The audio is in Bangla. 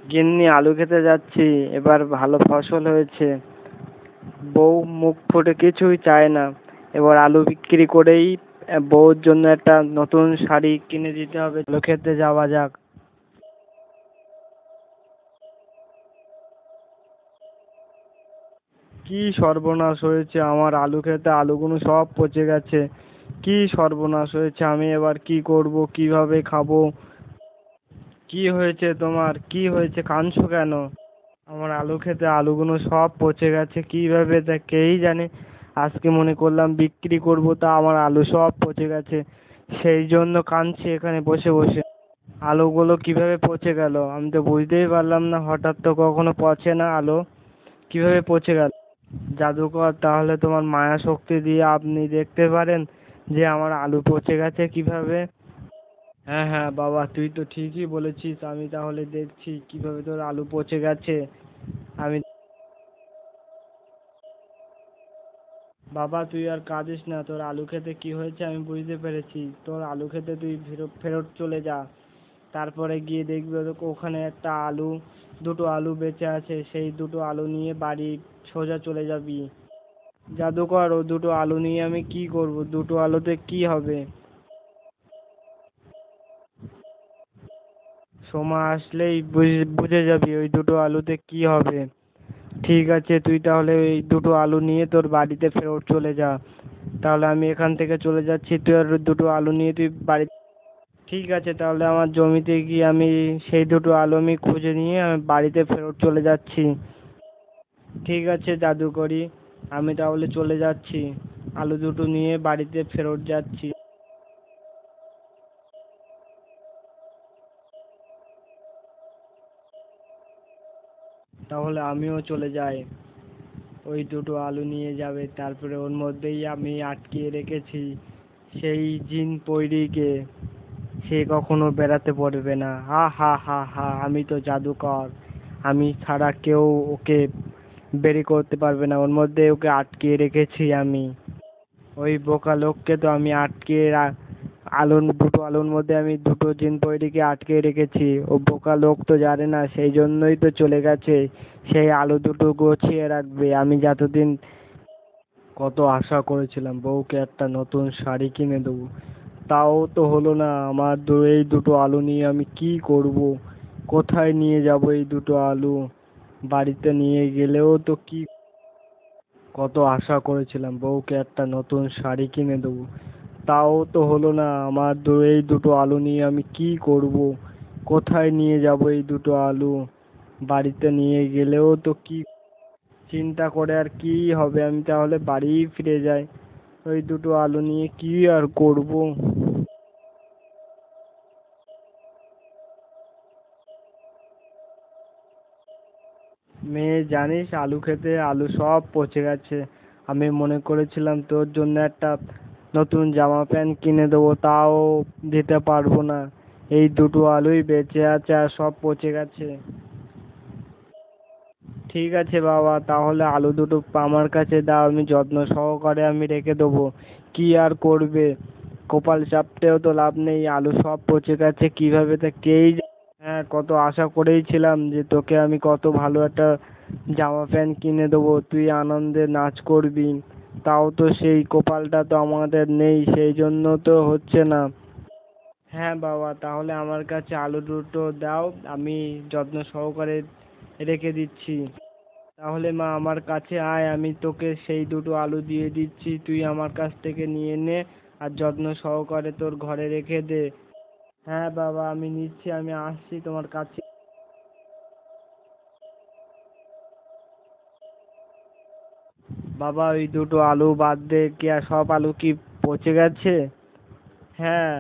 গিন্নি আলু খেতে যাচ্ছি, এবার ভালো ফসল হয়েছে। বউ মুখ ফুটে কিছুই চায় না, এবার আলু বিক্রি করেই বউর জন্য একটা নতুন শাড়ি কিনে দিতে হবে। আলু খেতে যাওয়া যাক। কি সর্বনাশ হয়েছে আমার, আলু খেতে আলুগুলো সব পচে গেছে। কি সর্বনাশ হয়েছে, আমি এবার কি করব, কিভাবে খাবো? কি হয়েছে তোমার, কি হয়েছে, কাঁদছো কেন? আমার আলু খেতে আলুগুলো সব পচে গেছে, কিভাবে তা কেই জানে। আজকে মনে করলাম বিক্রি করব, তা আমার আলু সব পচে গেছে, সেই জন্য কাঁদছি এখানে বসে বসে। আলুগুলো কিভাবে পচে গেল আমি তো বুঝতেই পারলাম না, হঠাৎ তো কখনো পচে না আলু, কিভাবে পচে গেল? জাদুকর, তাহলে তোমার মায়া শক্তি দিয়ে আপনি দেখতে পারেন যে আমার আলু পচে গেছে কিভাবে। হ্যাঁ হ্যাঁ বাবা, তুই তো ঠিকই বলেছিস, আমি তাহলে দেখছি কিভাবে তোর আলু পচে গেছে। আমি বাবা, তুই আর কাঁদিস না, তোর আলু খেতে কি হয়েছে আমি বুঝতে পেরেছি। তোর আলু খেতে তুই ফেরত ফেরত চলে যা, তারপরে গিয়ে দেখবি ওখানে একটা আলু, দুটো আলু বেঁচে আছে, সেই দুটো আলু নিয়ে বাড়ি সোজা চলে যাবি। জাদুকর, ও দুটো আলু নিয়ে আমি কি করব, দুটো আলুতে কি হবে? সময় আসলেই বুঝে যাবি ওই দুটো আলুতে কি হবে। ঠিক আছে, তুই তাহলে ওই দুটো আলু নিয়ে তোর বাড়িতে ফেরত চলে যা। তাহলে আমি এখান থেকে চলে যাচ্ছি, তুই আর দুটো আলু নিয়ে তুই বাড়ি। ঠিক আছে, তাহলে আমার জমিতে গিয়ে আমি সেই দুটো আলু আমি খুঁজে নিয়ে আমি বাড়িতে ফেরত চলে যাচ্ছি। ঠিক আছে জাদুকরি, আমি তাহলে চলে যাচ্ছি, আলু দুটো নিয়ে বাড়িতে ফেরত যাচ্ছি। তাহলে আমিও চলে যাই, ওই দুটো আলু নিয়ে যাবে, তারপরে ওর মধ্যেই আমি আটকিয়ে রেখেছি সেই জিন পৈরীকে, সে কখনো বেড়াতে পারবে না। হা হা হা হা, আমি তো জাদুকর, আমি ছাড়া কেউ ওকে বেরি করতে পারবে না, ওর মধ্যে ওকে আটকিয়ে রেখেছি আমি। ওই বোকা লোককে তো আমি আলুর দুটো আলুর মধ্যে আমি দুটো জিন পরীকে আটকে রেখেছি, ও বোকা লোক তো জানে না, সেই জন্যই তো চলে গেছে। সেই আলু দুটো গুছিয়ে রাখবে, আমি যতদিন কত আশা করেছিলাম বউকে একটা নতুন শাড়ি কিনে দেবো, তাও তো হলো না। আমার এই দুটো আলু নিয়ে আমি কি করব, কোথায় নিয়ে যাব এই দুটো আলু? বাড়িতে নিয়ে গেলেও তো কি, কত আশা করেছিলাম বউকে একটা নতুন শাড়ি কিনে দেবো, তাও তো হলো না। আমার এই দুটো আলু নিয়ে আমি কি করব, কোথায় নিয়ে যাব এই দুটো আলু? বাড়িতে নিয়ে গেলেও তো কি, চিন্তা করে আর কি হবে, আমি তাহলে বাড়ি ফিরে যাই, ওই দুটো আলু নিয়ে কি আর করব? মেয়ে, জানিস আলু খেতে আলু সব পচে গেছে। আমি মনে করেছিলাম তোর জন্য একটা নতুন জামা প্যান্ট কিনে দেবো, তাও দিতে পারবো না, এই দুটো আলুই বেঁচে আছে আর সব পচে গেছে। ঠিক আছে বাবা, তাহলে আলু দুটো আমার কাছে দাও, আমি যত্ন সহকারে আমি রেখে দেবো। কি আর করবে, কপাল চাপতেও তো লাভ নেই, আলু সব পচে গেছে কিভাবে তা কেই হ্যাঁ, কত আশা করেই ছিলাম যে তোকে আমি কত ভালো একটা জামা প্যান্ট কিনে দেবো, তুই আনন্দে নাচ করবি, তাও তো সেই কপালটা তো আমাদের নেই, সেই জন্য তো হচ্ছে না। হ্যাঁ বাবা, তাহলে আমার কাছে আলু দুটো দাও, আমি যত্ন সহকারে রেখে দিচ্ছি। তাহলে মা আমার কাছে আয়, আমি তোকে সেই দুটো আলু দিয়ে দিচ্ছি, তুই আমার কাছ থেকে নিয়ে নে আর যত্ন সহকারে তোর ঘরে রেখে দে। হ্যাঁ বাবা, আমি নিচ্ছি, আমি আসছি তোমার কাছে। বাবা, ওই দুটো আলু বাদ দে, কি আর সব আলু কি পচে গেছে? হ্যাঁ।